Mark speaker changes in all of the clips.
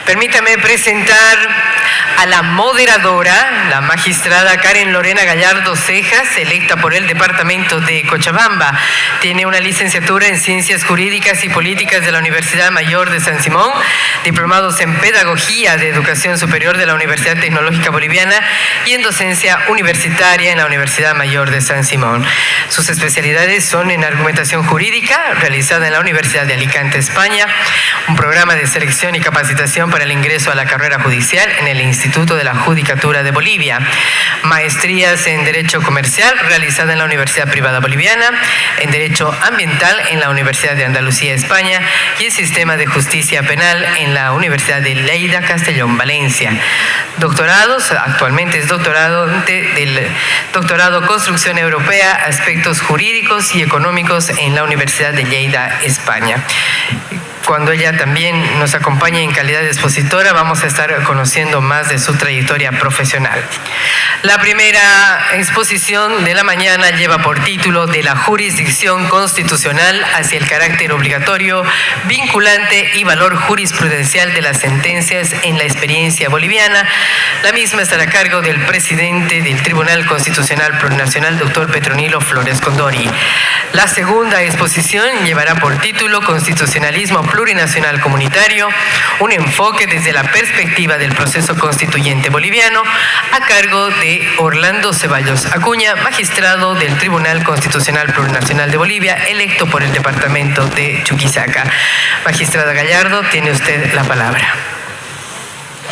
Speaker 1: Permítame presentar a la moderadora, la magistrada Karen Lorena Gallardo Cejas, electa por el departamento de Cochabamba. Tiene una licenciatura en Ciencias Jurídicas y Políticas de la Universidad Mayor de San Simón, diplomados en Pedagogía de Educación Superior de la Universidad Tecnológica Boliviana y en Docencia Universitaria en la Universidad Mayor de San Simón. Sus especialidades son en Argumentación Jurídica, realizada en la Universidad de Alicante, España, un programa de selección y capacitación para el ingreso a la carrera judicial en el Instituto de la Judicatura de Bolivia, maestrías en Derecho Comercial realizada en la Universidad Privada Boliviana, en Derecho Ambiental en la Universidad de Andalucía, España, y en Sistema de Justicia Penal en la Universidad de Lleida, Castellón, Valencia. Doctorados, actualmente es doctorado del Doctorado Construcción Europea, Aspectos Jurídicos y Económicos en la Universidad de Lleida, España. Cuando ella también nos acompañe en calidad de expositora, vamos a estar conociendo más de su trayectoria profesional. La primera exposición de la mañana lleva por título "De la jurisdicción constitucional hacia el carácter obligatorio, vinculante y valor jurisprudencial de las sentencias en la experiencia boliviana". La misma estará a cargo del presidente del Tribunal Constitucional Plurinacional, doctor Petronilo Flores Condori. La segunda exposición llevará por título "Constitucionalismo plurinacional comunitario, un enfoque desde la perspectiva del proceso constituyente boliviano", a cargo de Orlando Ceballos Acuña, magistrado del Tribunal Constitucional Plurinacional de Bolivia, electo por el departamento de Chuquisaca. Magistrada Gallardo, tiene usted la palabra.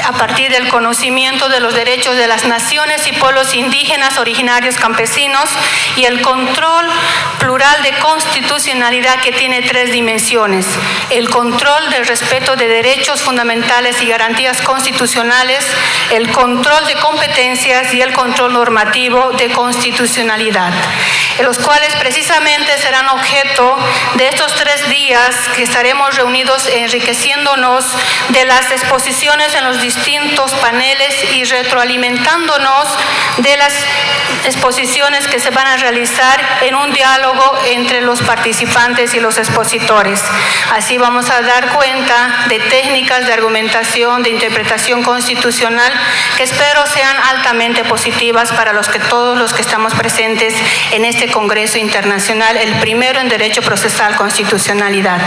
Speaker 2: A partir del conocimiento de los derechos de las naciones y pueblos indígenas originarios campesinos y el control plural de constitucionalidad que tiene tres dimensiones: el control del respeto de derechos fundamentales y garantías constitucionales, el control de competencias y el control normativo de constitucionalidad, en los cuales precisamente serán objeto de estos 3 días que estaremos reunidos enriqueciéndonos de las exposiciones en los distintos paneles y retroalimentándonos de las exposiciones que se van a realizar en un diálogo entre los participantes y los expositores. Así vamos a dar cuenta de técnicas de argumentación, de interpretación constitucional, que espero sean altamente positivas para todos los que estamos presentes en este Congreso Internacional, el primero en Derecho Procesal Constitucionalidad.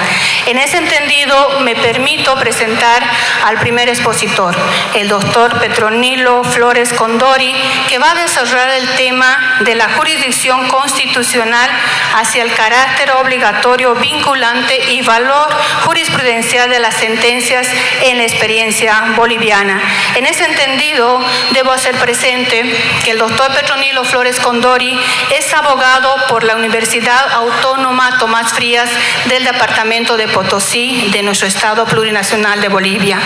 Speaker 2: En ese entendido, me permito presentar al primer expositor, el doctor Petronilo Flores Condori, que va a desarrollar el tema de la jurisdicción constitucional hacia el carácter obligatorio, vinculante y valor jurisprudencial de las sentencias en la experiencia boliviana. En ese entendido, debo hacer presente que el doctor Petronilo Flores Condori es abogado por la Universidad Autónoma Tomás Frías del departamento de Potosí, de nuestro estado plurinacional de Bolivia.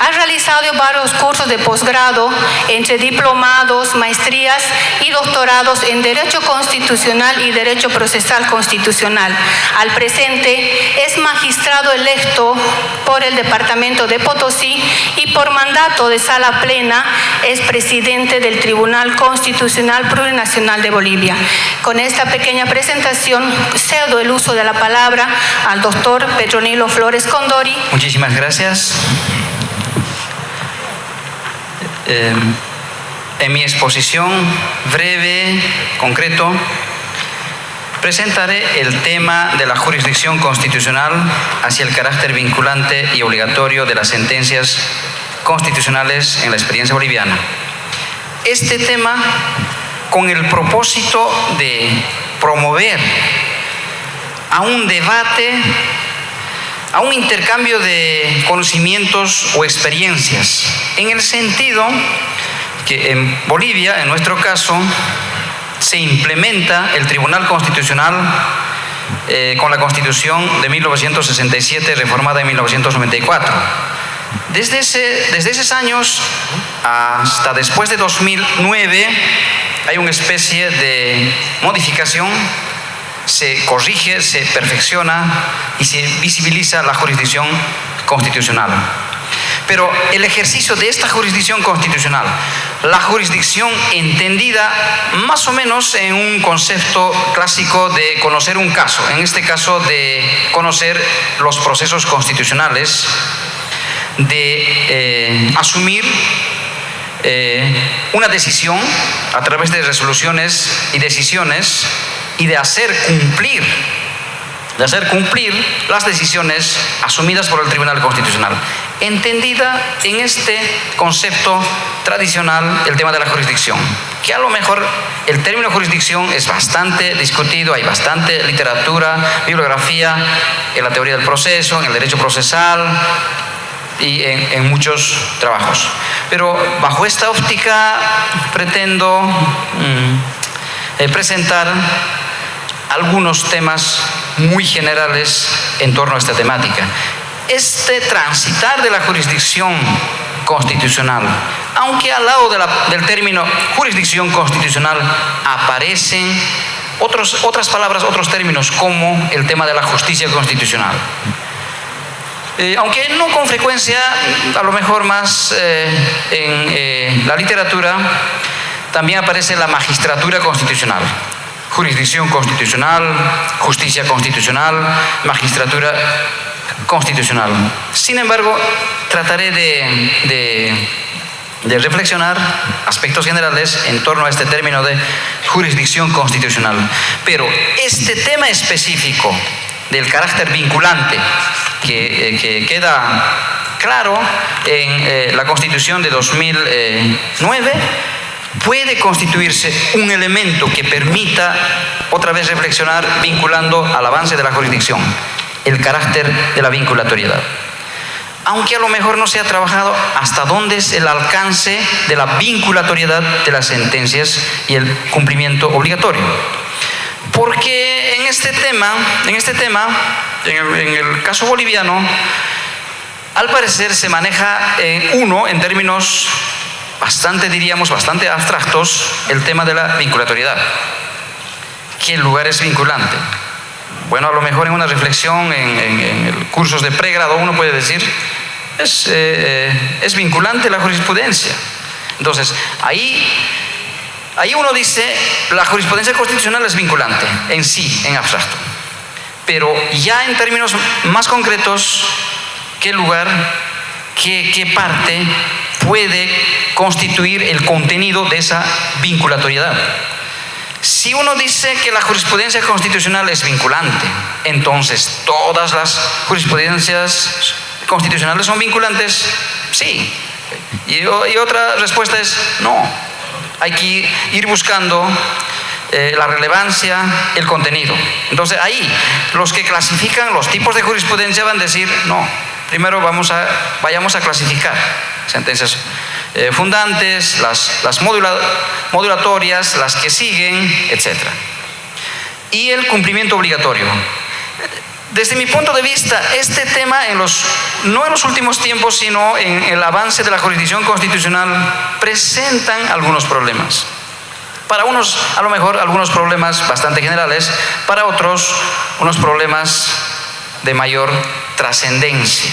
Speaker 2: Ha realizado varios cursos de posgrado, entre diplomados, maestrías y doctorados en Derecho Constitucional y Derecho Procesal Constitucional. Al presente es magistrado electo por el departamento de Potosí y por mandato de sala plena es presidente del Tribunal Constitucional Plurinacional de Bolivia. Con esta pequeña presentación cedo el uso de la palabra al doctor Petronilo Flores Condori.
Speaker 3: Muchísimas gracias. En mi exposición breve, concreto, presentaré el tema de la jurisdicción constitucional hacia el carácter vinculante y obligatorio de las sentencias constitucionales en la experiencia boliviana. Este tema con el propósito de promover a un debate, a un intercambio de conocimientos o experiencias, en el sentido que en Bolivia, en nuestro caso, se implementa el Tribunal Constitucional con la Constitución de 1967, reformada en 1994. Desde esos años hasta después de 2009 hay una especie de modificación, se corrige, se perfecciona y se visibiliza la jurisdicción constitucional. Pero el ejercicio de esta jurisdicción constitucional, la jurisdicción entendida más o menos en un concepto clásico de conocer un caso, en este caso de conocer los procesos constitucionales, de asumir una decisión a través de resoluciones y decisiones y de hacer cumplir las decisiones asumidas por el Tribunal Constitucional, entendida en este concepto tradicional el tema de la jurisdicción, que a lo mejor el término jurisdicción es bastante discutido, hay bastante literatura, bibliografía en la teoría del proceso, en el derecho procesal y en muchos trabajos. Pero bajo esta óptica pretendo presentar algunos temas muy generales en torno a esta temática. Este transitar de la jurisdicción constitucional, aunque al lado del término jurisdicción constitucional aparecen otras palabras, otros términos, como el tema de la justicia constitucional. Aunque no con frecuencia, a lo mejor más en la literatura, también aparece la magistratura constitucional. Jurisdicción constitucional, justicia constitucional, magistratura constitucional. Sin embargo, trataré de reflexionar aspectos generales en torno a este término de jurisdicción constitucional. Pero este tema específico del carácter vinculante que queda claro en la Constitución de 2009 puede constituirse un elemento que permita otra vez reflexionar vinculando al avance de la jurisdicción, el carácter de la vinculatoriedad. Aunque a lo mejor no se ha trabajado hasta dónde es el alcance de la vinculatoriedad de las sentencias y el cumplimiento obligatorio. Porque en este tema, en el caso boliviano, al parecer se maneja en términos bastante abstractos, el tema de la vinculatoriedad. ¿Qué lugar es vinculante? Bueno, a lo mejor en una reflexión en cursos de pregrado uno puede decir, es vinculante la jurisprudencia. Entonces, ahí uno dice, la jurisprudencia constitucional es vinculante en sí, en abstracto. Pero ya en términos más concretos, ¿qué lugar, qué parte puede constituir el contenido de esa vinculatoriedad? Si uno dice que la jurisprudencia constitucional es vinculante, entonces ¿todas las jurisprudencias constitucionales son vinculantes? Sí. Y otra respuesta es no. Hay que ir buscando la relevancia, el contenido. Entonces ahí los que clasifican los tipos de jurisprudencia van a decir no. Primero vayamos a clasificar sentencias fundantes, las modulatorias, las que siguen, etc. Y el cumplimiento obligatorio. Desde mi punto de vista, este tema, no en los últimos tiempos, sino en el avance de la jurisdicción constitucional, presentan algunos problemas. Para unos, a lo mejor, algunos problemas bastante generales, para otros, unos problemas de mayor trascendencia.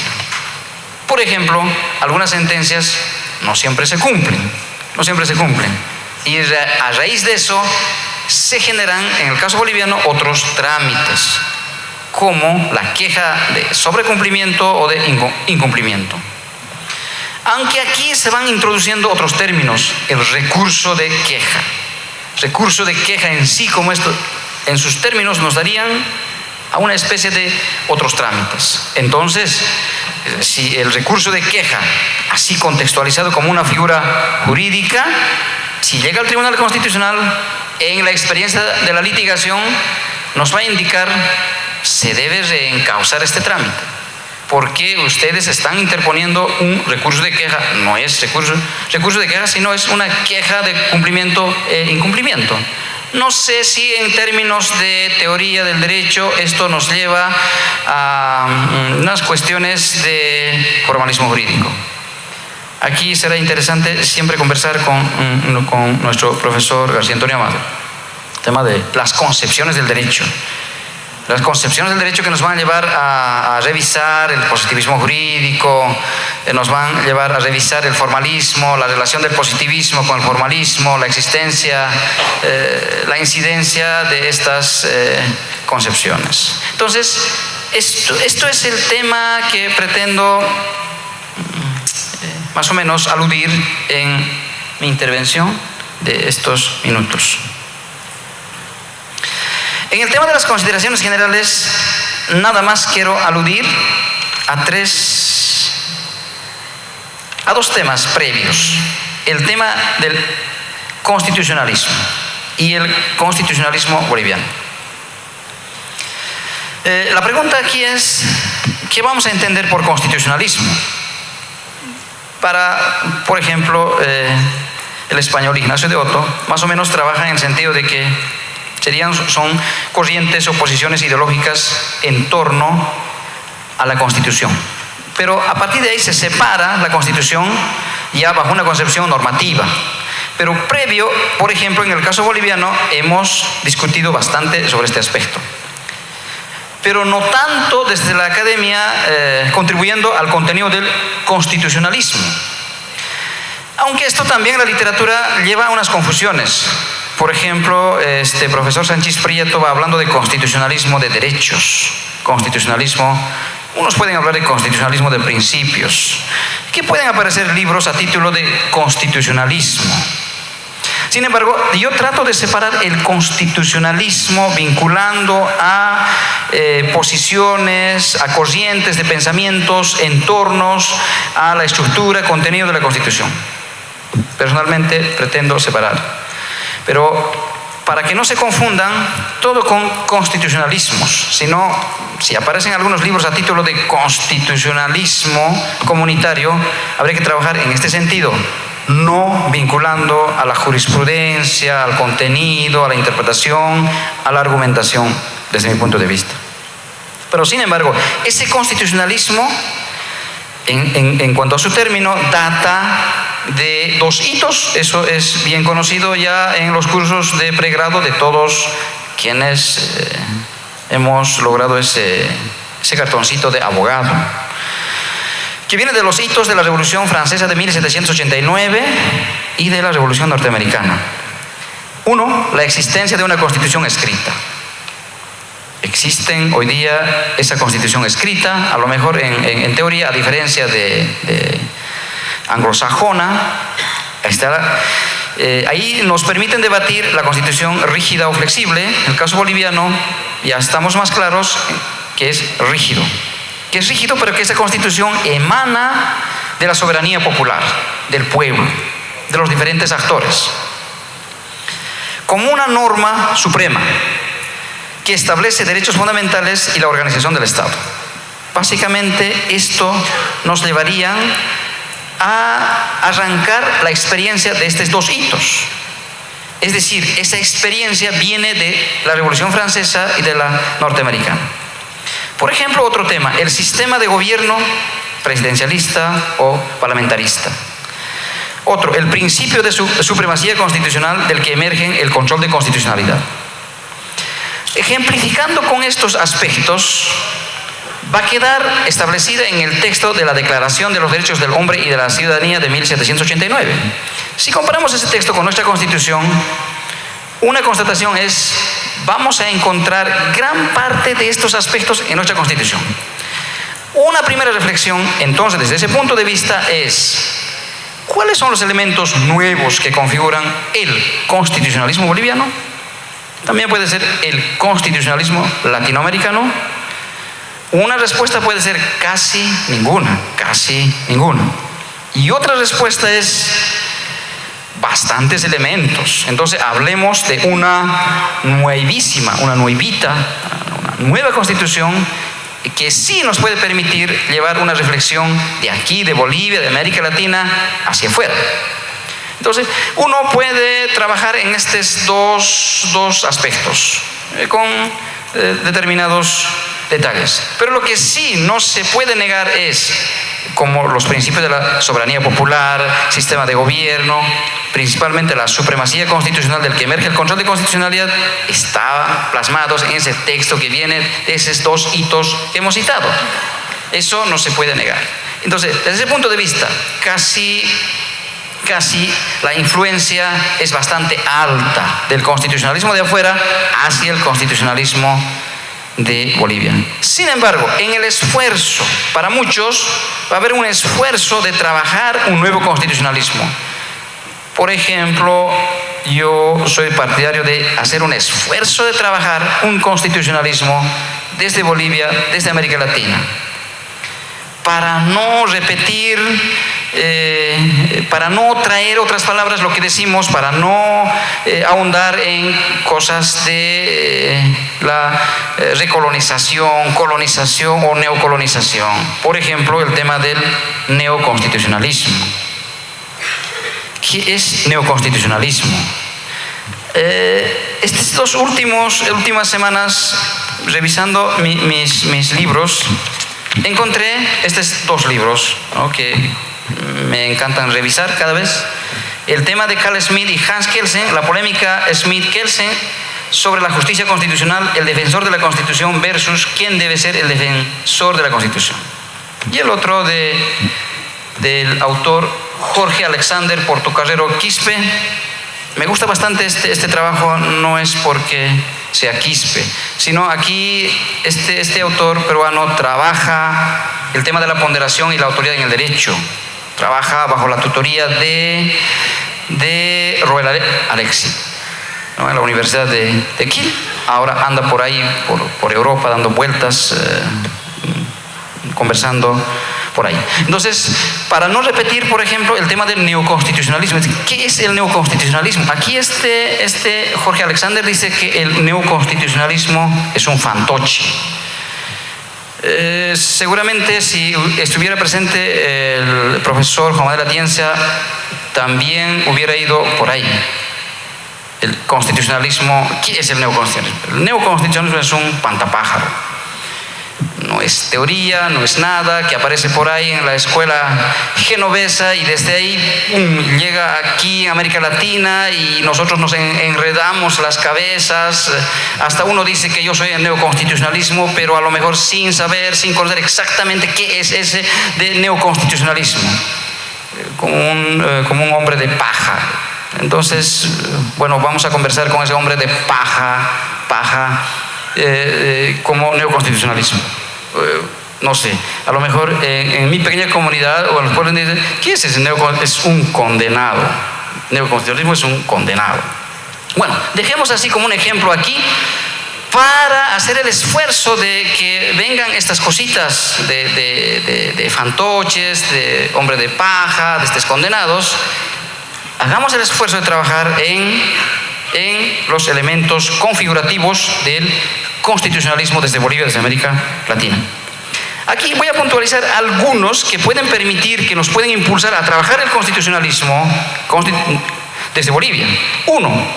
Speaker 3: Por ejemplo, algunas sentencias no siempre se cumplen. Y a raíz de eso se generan, en el caso boliviano, otros trámites, como la queja de sobrecumplimiento o de incumplimiento. Aunque aquí se van introduciendo otros términos, el recurso de queja. Recurso de queja en sí, como esto, en sus términos, nos darían a una especie de otros trámites. Entonces, si el recurso de queja, así contextualizado como una figura jurídica, si llega al Tribunal Constitucional, en la experiencia de la litigación, nos va a indicar se debe reencauzar este trámite, porque ustedes están interponiendo un recurso de queja. No es recurso de queja, sino es una queja de cumplimiento e incumplimiento. No sé si en términos de teoría del derecho esto nos lleva a unas cuestiones de formalismo jurídico. Aquí será interesante siempre conversar con nuestro profesor García Antonio Amado, el tema de las concepciones del derecho. Las concepciones del derecho que nos van a llevar a revisar el positivismo jurídico, nos van a llevar a revisar el formalismo, la relación del positivismo con el formalismo, la existencia, la incidencia de estas concepciones. Entonces, esto es el tema que pretendo más o menos aludir en mi intervención de estos minutos. En el tema de las consideraciones generales, nada más quiero aludir a dos temas previos: el tema del constitucionalismo y el constitucionalismo boliviano. La pregunta aquí es, ¿qué vamos a entender por constitucionalismo? Por ejemplo, el español Ignacio de Otto más o menos trabaja en el sentido de que son corrientes o posiciones ideológicas en torno a la Constitución. Pero a partir de ahí se separa la Constitución ya bajo una concepción normativa. Pero previo, por ejemplo, en el caso boliviano, hemos discutido bastante sobre este aspecto. Pero no tanto desde la academia contribuyendo al contenido del constitucionalismo. Aunque esto también en la literatura lleva a unas confusiones. Por ejemplo, este profesor Sánchez Prieto va hablando de constitucionalismo de derechos, constitucionalismo, unos pueden hablar de constitucionalismo de principios, que pueden aparecer libros a título de constitucionalismo. Sin embargo, yo trato de separar el constitucionalismo vinculando a posiciones, a corrientes de pensamientos, entornos, a la estructura, contenido de la Constitución. Personalmente pretendo separar. Pero para que no se confundan todo con constitucionalismos, sino si aparecen algunos libros a título de constitucionalismo comunitario, habría que trabajar en este sentido, no vinculando a la jurisprudencia, al contenido, a la interpretación, a la argumentación, desde mi punto de vista. Pero sin embargo, ese constitucionalismo, en cuanto a su término, data de dos hitos. Eso es bien conocido ya en los cursos de pregrado de todos quienes hemos logrado ese cartoncito de abogado, que viene de los hitos de la Revolución Francesa de 1789 y de la Revolución Norteamericana. Uno, la existencia de una constitución escrita. Existen hoy día esa constitución escrita, a lo mejor en teoría, a diferencia de anglosajona. Ahí nos permiten debatir la constitución rígida o flexible. En el caso boliviano ya estamos más claros que es rígido. Que es rígido, pero que esa constitución emana de la soberanía popular, del pueblo, de los diferentes actores, como una norma suprema que establece derechos fundamentales y la organización del Estado. Básicamente esto nos llevaría a arrancar la experiencia de estos dos hitos. Es decir, esa experiencia viene de la Revolución Francesa y de la norteamericana. Por ejemplo, otro tema, el sistema de gobierno presidencialista o parlamentarista. Otro, el principio de supremacía constitucional del que emerge el control de constitucionalidad. Ejemplificando con estos aspectos, va a quedar establecida en el texto de la Declaración de los Derechos del Hombre y de la Ciudadanía de 1789. Si comparamos ese texto con nuestra Constitución, una constatación es: vamos a encontrar gran parte de estos aspectos en nuestra Constitución. Una primera reflexión, entonces, desde ese punto de vista es: ¿cuáles son los elementos nuevos que configuran el constitucionalismo boliviano? También puede ser el constitucionalismo latinoamericano. Una respuesta puede ser casi ninguna. Y otra respuesta es bastantes elementos. Entonces hablemos de una nuevita, una nueva constitución que sí nos puede permitir llevar una reflexión de aquí, de Bolivia, de América Latina, hacia afuera. Entonces, uno puede trabajar en estos dos aspectos, con determinados detalles. Pero lo que sí no se puede negar es, como los principios de la soberanía popular, sistema de gobierno, principalmente la supremacía constitucional del que emerge el control de constitucionalidad, está plasmados en ese texto que viene de esos dos hitos que hemos citado. Eso no se puede negar. Entonces, desde ese punto de vista, casi la influencia es bastante alta del constitucionalismo de afuera hacia el constitucionalismo de Bolivia. Sin embargo, en el esfuerzo, para muchos, va a haber un esfuerzo de trabajar un nuevo constitucionalismo. Por ejemplo, yo soy partidario de hacer un esfuerzo de trabajar un constitucionalismo desde Bolivia, desde América Latina, para no repetir, para no traer otras palabras lo que decimos, para no ahondar en cosas de la recolonización, colonización o neocolonización. Por ejemplo, el tema del neoconstitucionalismo. ¿Qué es neoconstitucionalismo? Estas últimas semanas, revisando mis libros, encontré estos dos libros, ¿no?, que me encantan revisar cada vez. El tema de Carl Schmitt y Hans Kelsen, la polémica Schmitt-Kelsen sobre la justicia constitucional, el defensor de la Constitución versus quién debe ser el defensor de la Constitución. Y el otro del autor Jorge Alexander Portocarrero Quispe. Me gusta bastante este trabajo, no es porque sea Quispe, sino aquí este autor peruano trabaja el tema de la ponderación y la autoridad en el derecho. Trabaja bajo la tutoría de Roel Alexi, ¿no?, en la Universidad de Kiel. Ahora anda por ahí, por Europa, dando vueltas, conversando por ahí. Entonces, para no repetir, por ejemplo, el tema del neoconstitucionalismo, ¿qué es el neoconstitucionalismo? Aquí Jorge Alexander dice que el neoconstitucionalismo es un fantoche. Seguramente si estuviera presente el profesor Juan Manuel Atienza, también hubiera ido por ahí. El constitucionalismo, ¿qué es el neoconstitucionalismo? El neoconstitucionalismo es un pantapájaro. No es teoría, no es nada que aparece por ahí en la escuela genovesa y desde ahí llega aquí a América Latina y nosotros nos enredamos las cabezas. Hasta uno dice que yo soy el neoconstitucionalismo, pero a lo mejor sin saber, sin conocer exactamente qué es ese de neoconstitucionalismo, como un hombre de paja. Entonces, bueno, vamos a conversar con ese hombre de paja como neoconstitucionalismo. No sé, a lo mejor en mi pequeña comunidad o en los pueblos dicen, ¿qué es ese neoconstitucionalismo? Es un condenado. Neoconstitucionalismo es un condenado. Bueno, dejemos así como un ejemplo aquí para hacer el esfuerzo de que vengan estas cositas de fantoches, de hombre de paja, de estos condenados. Hagamos el esfuerzo de trabajar en los elementos configurativos del constitucionalismo desde Bolivia, desde América Latina. Aquí voy a puntualizar algunos que pueden permitir, que nos pueden impulsar a trabajar el constitucionalismo desde Bolivia. Uno,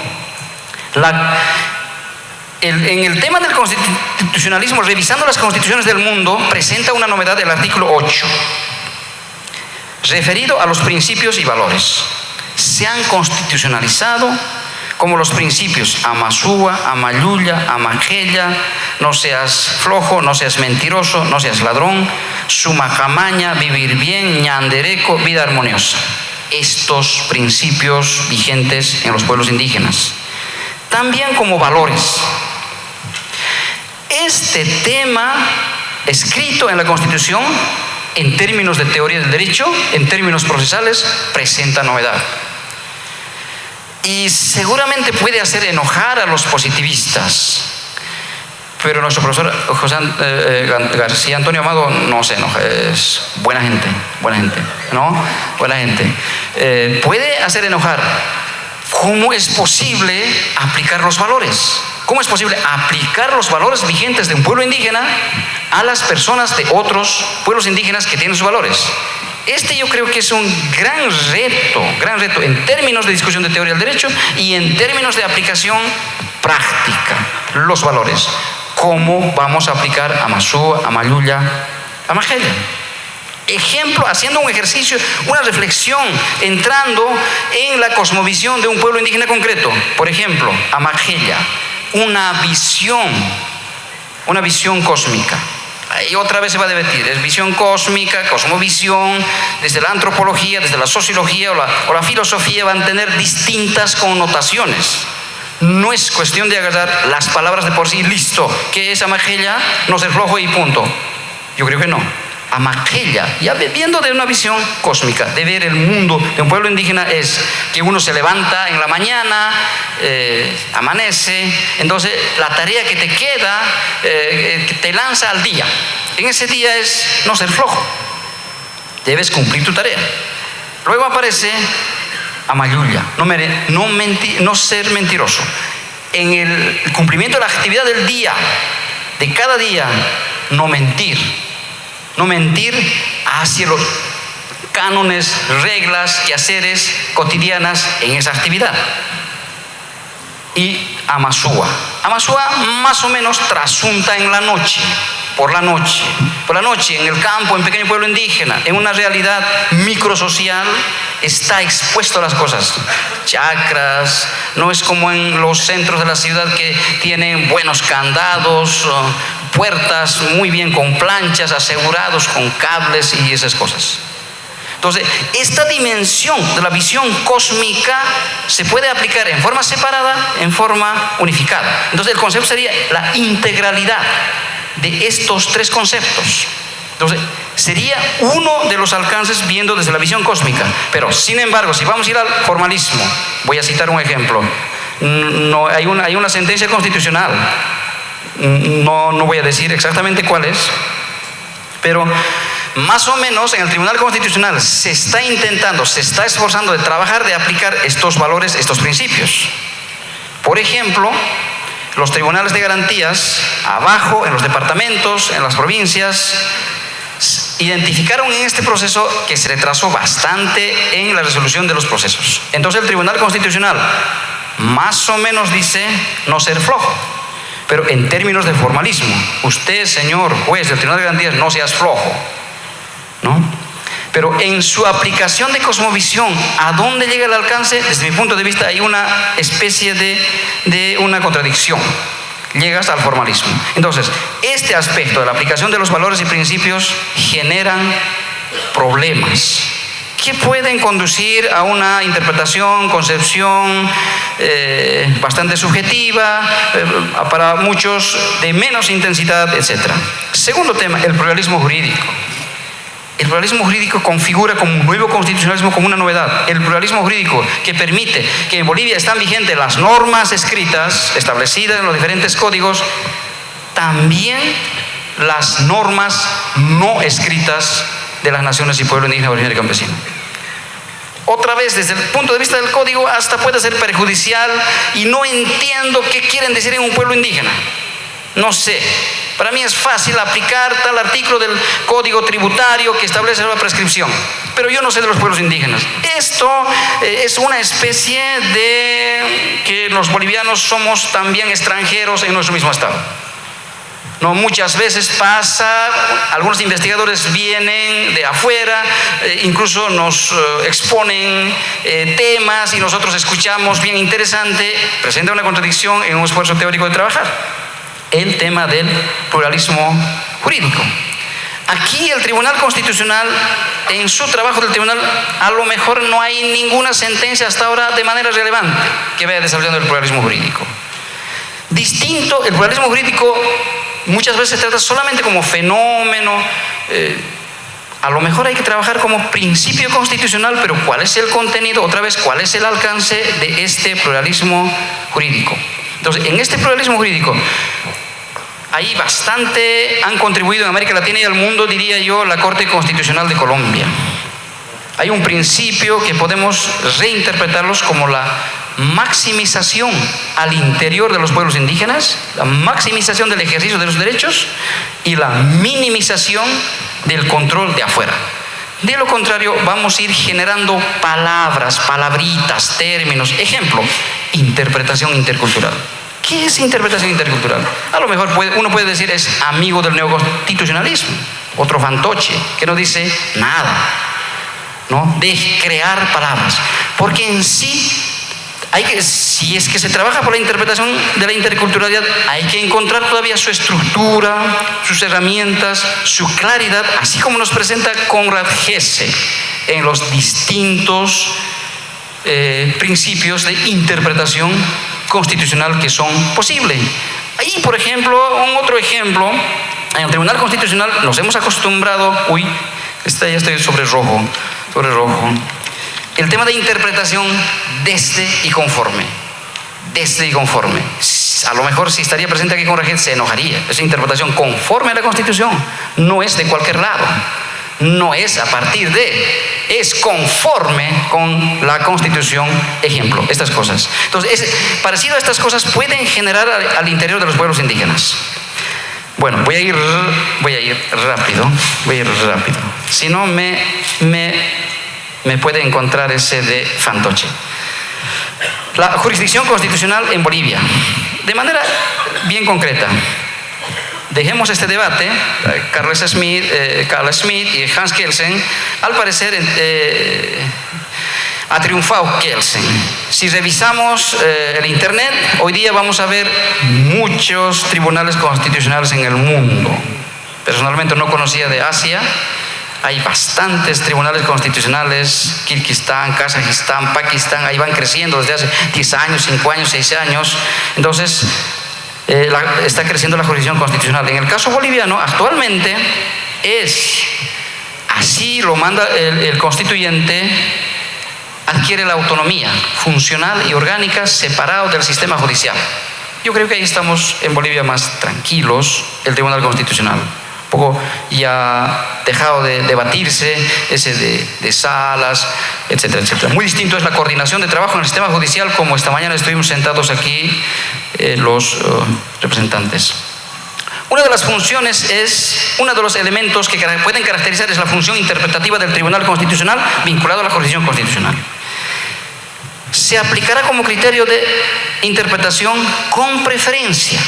Speaker 3: en el tema del constitucionalismo, revisando las constituciones del mundo, presenta una novedad del artículo 8, referido a los principios y valores. Se han constitucionalizado como los principios Amasúa, Amayuya, Amaquella, no seas flojo, no seas mentiroso, no seas ladrón, Sumacamaña, vivir bien, ñandereco, vida armoniosa. Estos principios vigentes en los pueblos indígenas. También como valores. Este tema escrito en la Constitución, en términos de teoría del derecho, en términos procesales, presenta novedad. Y seguramente puede hacer enojar a los positivistas, pero nuestro profesor José García Antonio Amado no se enoja, es buena gente, ¿no? Buena gente. Puede hacer enojar. ¿Cómo es posible aplicar los valores? ¿Cómo es posible aplicar los valores vigentes de un pueblo indígena a las personas de otros pueblos indígenas que tienen sus valores? Yo creo que es un gran reto en términos de discusión de teoría del derecho y en términos de aplicación práctica, los valores. ¿Cómo vamos a aplicar Amasúa, Amayuya, Amaquella? Ejemplo, haciendo un ejercicio, una reflexión, entrando en la cosmovisión de un pueblo indígena concreto. Por ejemplo, Amaquella, una visión cósmica. Y otra vez se va a debatir, es visión cósmica, cosmovisión, desde la antropología, desde la sociología o la filosofía van a tener distintas connotaciones. No es cuestión de agarrar las palabras de por sí, listo, que es Amahella, no ser flojo y punto. Yo creo que no. Amahella, ya viendo de una visión cósmica, de ver el mundo de un pueblo indígena, es que uno se levanta en la mañana, amanece, entonces la tarea que te queda, que te lanza al día. En ese día es no ser flojo, debes cumplir tu tarea. Luego aparece Amayulla, no ser mentiroso. En el cumplimiento de la actividad del día, de cada día, no mentir. No mentir hacia los cánones, reglas, quehaceres cotidianas en esa actividad. Y Amasúa. Amasúa más o menos trasunta en la noche, por la noche, en el campo, en pequeño pueblo indígena, en una realidad microsocial, está expuesto a las cosas. Chacras, no es como en los centros de la ciudad que tienen buenos candados, puertas muy bien con planchas, asegurados con cables y esas cosas. Entonces, esta dimensión de la visión cósmica se puede aplicar en forma separada, en forma unificada. Entonces, el concepto sería la integralidad de estos tres conceptos. Entonces, sería uno de los alcances viendo desde la visión cósmica. Pero, sin embargo, si vamos a ir al formalismo, voy a citar un ejemplo. No, hay una sentencia constitucional, no voy a decir exactamente cuál es, pero más o menos en el Tribunal Constitucional se está esforzando de trabajar, de aplicar estos valores, estos principios. Por ejemplo, los tribunales de garantías, abajo, en los departamentos, en las provincias, identificaron en este proceso que se retrasó bastante en la resolución de los procesos. Entonces el Tribunal Constitucional más o menos dice no ser flojo, pero en términos de formalismo. Usted, señor juez del Tribunal de Garantías, no seas flojo, ¿no? Pero en su aplicación de cosmovisión, ¿a dónde llega el alcance? Desde mi punto de vista hay una especie de una contradicción. Llegas al formalismo. Entonces, este aspecto de la aplicación de los valores y principios generan problemas que pueden conducir a una interpretación, concepción bastante subjetiva, para muchos de menos intensidad, etc. Segundo tema, el pluralismo jurídico. El pluralismo jurídico configura como un nuevo constitucionalismo, como una novedad. El pluralismo jurídico que permite que en Bolivia están vigentes las normas escritas, establecidas en los diferentes códigos, también las normas no escritas de las naciones y pueblos indígenas, originarios y campesinos. Otra vez, desde el punto de vista del código, hasta puede ser perjudicial y no entiendo qué quieren decir en un pueblo indígena. No sé. Para mí es fácil aplicar tal artículo del Código Tributario que establece la prescripción, pero yo no sé de los pueblos indígenas. Esto es una especie de que los bolivianos somos también extranjeros en nuestro mismo estado. No, muchas veces pasa, algunos investigadores vienen de afuera, incluso nos exponen temas y nosotros escuchamos bien interesante, presenta una contradicción en un esfuerzo teórico de trabajar. El tema del pluralismo jurídico. Aquí el Tribunal Constitucional, en su trabajo del tribunal, a lo mejor no hay ninguna sentencia hasta ahora de manera relevante que vaya desarrollando el pluralismo jurídico. Distinto, el pluralismo jurídico muchas veces se trata solamente como fenómeno, a lo mejor hay que trabajar como principio constitucional, pero ¿cuál es el contenido? Otra vez, ¿cuál es el alcance de este pluralismo jurídico? Entonces, en este pluralismo jurídico, ahí bastante han contribuido en América Latina y al mundo, diría yo, la Corte Constitucional de Colombia. Hay un principio que podemos reinterpretarlos como la maximización al interior de los pueblos indígenas, la maximización del ejercicio de los derechos y la minimización del control de afuera. De lo contrario, vamos a ir generando palabras, palabritas, términos. Ejemplo, interpretación intercultural. ¿Qué es interpretación intercultural? A lo mejor uno puede decir es amigo del neoconstitucionalismo, otro fantoche, que no dice nada, ¿no? De crear palabras. Porque en sí, si es que se trabaja por la interpretación de la interculturalidad, hay que encontrar todavía su estructura, sus herramientas, su claridad, así como nos presenta Konrad Hesse en los distintos principios de interpretación constitucional que son posibles. Ahí, por ejemplo, un otro ejemplo, en el Tribunal Constitucional nos hemos acostumbrado, ya estoy sobre rojo, el tema de interpretación desde y conforme. A lo mejor si estaría presente aquí con Rangel se enojaría. Esa interpretación conforme a la Constitución, no es de cualquier lado, no es a partir de, es conforme con la Constitución. Ejemplo, estas cosas. Entonces, parecido a estas cosas pueden generar al interior de los pueblos indígenas. Bueno, voy a ir rápido. Si no, me puede encontrar ese de fantoche. La jurisdicción constitucional en Bolivia, de manera bien concreta. Dejemos este debate. Carl Schmitt y Hans Kelsen, al parecer, ha triunfado Kelsen. Si revisamos el internet, hoy día vamos a ver muchos tribunales constitucionales en el mundo. Personalmente no conocía de Asia. Hay bastantes tribunales constitucionales, Kirguistán, Kazajistán, Pakistán, ahí van creciendo desde hace 10 años, 5 años, 6 años. Entonces, está creciendo la jurisdicción constitucional. En el caso boliviano, actualmente es, así lo manda el constituyente, adquiere la autonomía funcional y orgánica separado del sistema judicial. Yo creo que ahí estamos en Bolivia más tranquilos, el Tribunal Constitucional. Un poco ya dejado de debatirse ese de salas, etcétera, etcétera. Muy distinto es la coordinación de trabajo en el sistema judicial, como esta mañana estuvimos sentados aquí los representantes. Una de las funciones uno de los elementos que pueden caracterizar es la función interpretativa del Tribunal Constitucional vinculado a la jurisdicción constitucional. Se aplicará como criterio de interpretación con preferencia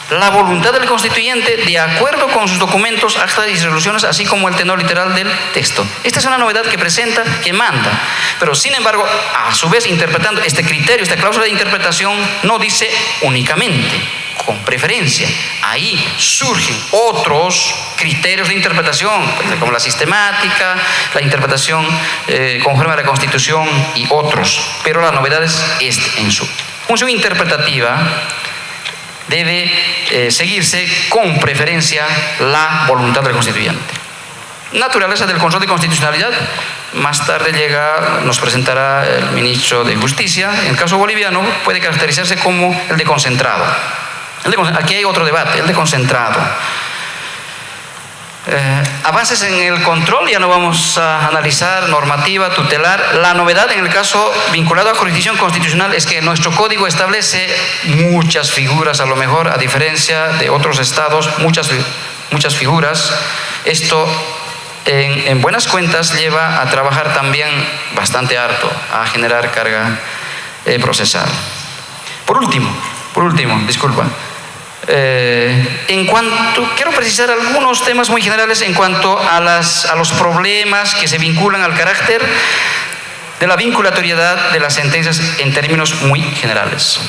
Speaker 3: la voluntad del constituyente de acuerdo con sus documentos, actas y resoluciones, así como el tenor literal del texto. Esta es una novedad que presenta, que manda. Pero sin embargo, a su vez, interpretando este criterio, esta cláusula de interpretación, no dice únicamente, con preferencia. Ahí surgen otros criterios de interpretación, como la sistemática, la interpretación conforme a la Constitución y otros. Pero la novedad es en su función interpretativa. Debe seguirse con preferencia la voluntad del constituyente. Naturaleza del control de constitucionalidad. Más tarde nos presentará el ministro de Justicia. En el caso boliviano puede caracterizarse como el de concentrado. Aquí hay otro debate, el de concentrado. Avances en el control, ya no vamos a analizar normativa, tutelar. La novedad en el caso vinculado a jurisdicción constitucional es que nuestro código establece muchas figuras, a lo mejor a diferencia de otros estados, muchas figuras. Esto en buenas cuentas lleva a trabajar también bastante harto, a generar carga procesal. Por último, disculpa. Quiero precisar algunos temas muy generales en cuanto a los problemas que se vinculan al carácter de la vinculatoriedad de las sentencias en términos muy generales.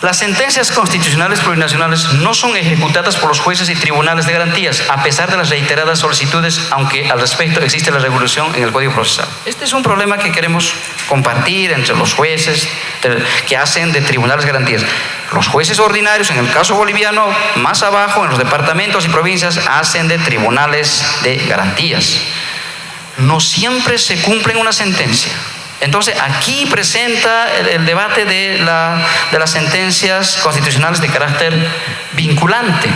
Speaker 3: Las sentencias constitucionales plurinacionales no son ejecutadas por los jueces y tribunales de garantías, a pesar de las reiteradas solicitudes, aunque al respecto existe la regulación en el Código Procesal. Este es un problema que queremos compartir entre los jueces que hacen de tribunales de garantías. Los jueces ordinarios, en el caso boliviano, más abajo, en los departamentos y provincias, hacen de tribunales de garantías. No siempre se cumplen una sentencia. Entonces, aquí presenta el debate de las sentencias constitucionales de carácter vinculante.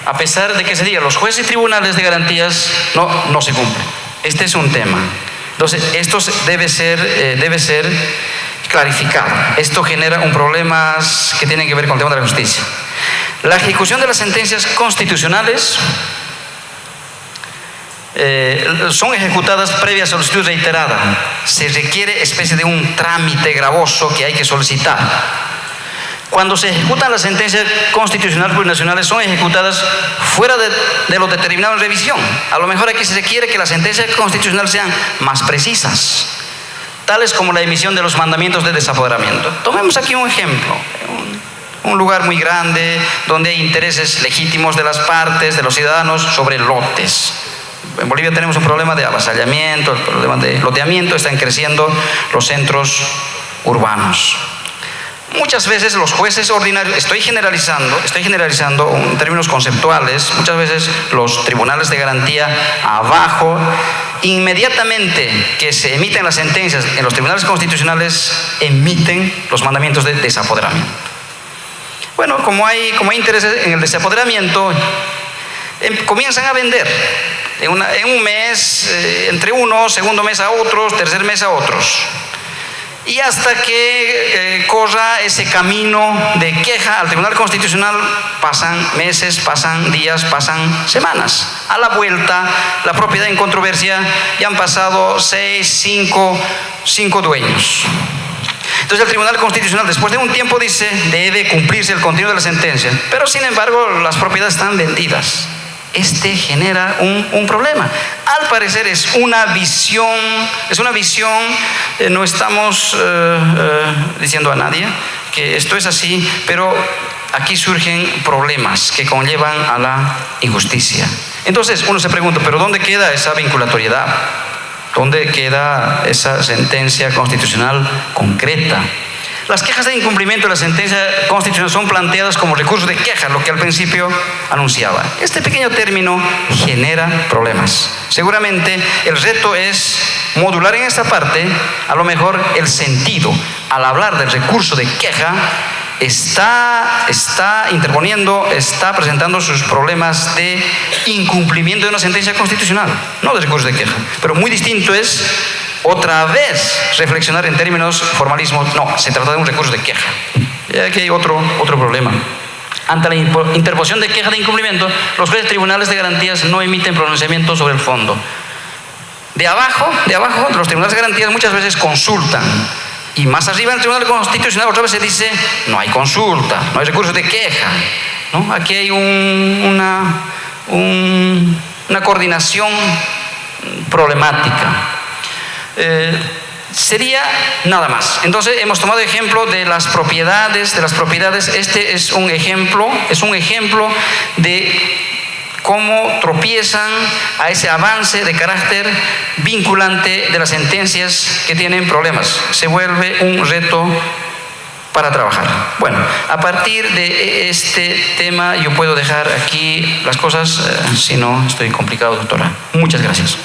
Speaker 3: A pesar de que se diga, los jueces y tribunales de garantías no se cumplen. Este es un tema. Entonces, esto debe ser clarificado. Esto genera un problema que tiene que ver con el tema de la justicia. La ejecución de las sentencias constitucionales son ejecutadas previa solicitud reiterada. Se requiere especie de un trámite gravoso que hay que solicitar. Cuando se ejecutan las sentencias constitucionales plurinacionales, son ejecutadas fuera de lo determinado en revisión. A lo mejor aquí se requiere que las sentencias constitucionales sean más precisas, tales como la emisión de los mandamientos de desapoderamiento. Tomemos aquí un ejemplo. Un lugar muy grande donde hay intereses legítimos de las partes, de los ciudadanos, sobre lotes. En Bolivia tenemos un problema de avasallamiento, el problema de loteamiento, están creciendo los centros urbanos. Muchas veces los jueces ordinarios, estoy generalizando en términos conceptuales, muchas veces los tribunales de garantía abajo, inmediatamente que se emiten las sentencias en los tribunales constitucionales, emiten los mandamientos de desapoderamiento. Bueno, como hay intereses en el desapoderamiento, comienzan a vender en un mes, entre unos, segundo mes a otros, tercer mes a otros. Y hasta que corra ese camino de queja al Tribunal Constitucional, pasan meses, pasan días, pasan semanas. A la vuelta, la propiedad en controversia ya han pasado 5 dueños. Entonces el Tribunal Constitucional, después de un tiempo, dice debe cumplirse el contenido de la sentencia, pero sin embargo las propiedades están vendidas. Este genera un problema. Al parecer es una visión, no estamos diciendo a nadie que esto es así, pero aquí surgen problemas que conllevan a la injusticia. Entonces uno se pregunta, ¿pero dónde queda esa vinculatoriedad? ¿Dónde queda esa sentencia constitucional concreta? Las quejas de incumplimiento de la sentencia constitucional son planteadas como recursos de queja, lo que al principio anunciaba. Este pequeño término genera problemas. Seguramente el reto es modular en esta parte, a lo mejor el sentido. Al hablar del recurso de queja, está interponiendo, está presentando sus problemas de incumplimiento de una sentencia constitucional, no de recurso de queja. Pero muy distinto es otra vez reflexionar en términos formalismos. No, se trata de un recurso de queja. Y aquí hay otro problema. Ante la interposición de queja de incumplimiento, los jueces tribunales de garantías no emiten pronunciamiento sobre el fondo. De abajo, los tribunales de garantías muchas veces consultan. Y más arriba en el Tribunal Constitucional otra vez se dice no hay consulta, no hay recurso de queja, ¿no? Aquí hay una coordinación problemática. Sería nada más. Entonces hemos tomado ejemplo de las propiedades. Este es un ejemplo de cómo tropiezan a ese avance de carácter vinculante de las sentencias que tienen problemas. Se vuelve un reto para trabajar. Bueno, a partir de este tema yo puedo dejar aquí las cosas, si no estoy complicado, doctora. Muchas gracias.